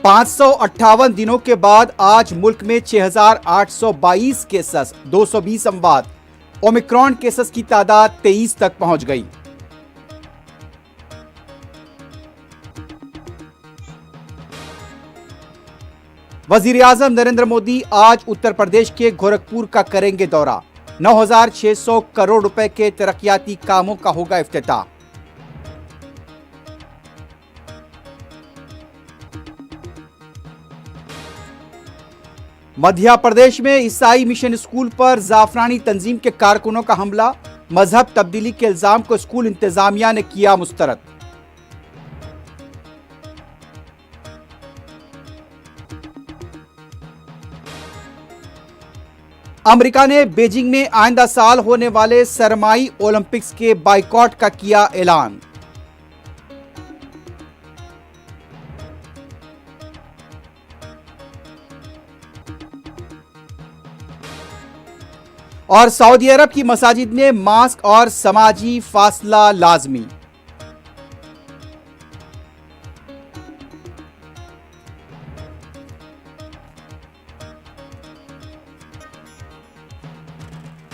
558 दिनों के बाद आज मुल्क में 6,822 केसेस, 220 अमवात। ओमिक्रॉन केसेस की तादाद 23 तक पहुंच गई। वजीर आजम नरेंद्र मोदी आज उत्तर प्रदेश के गोरखपुर का करेंगे दौरा। 9,600 करोड़ रुपए के तरक्याती कामों का होगा इफ्तिताह। मध्य प्रदेश में ईसाई मिशन स्कूल पर जाफरानी तंजीम के कारकुनों का हमला। मजहब तब्दीली के इल्जाम को स्कूल इंतजामिया ने किया मुस्तरद। अमेरिका ने बीजिंग में आइंदा साल होने वाले सरमाई ओलंपिक्स के बाइकॉट का किया ऐलान। और सऊदी अरब की मसाजिद ने मास्क और समाजी फासला लाजमी।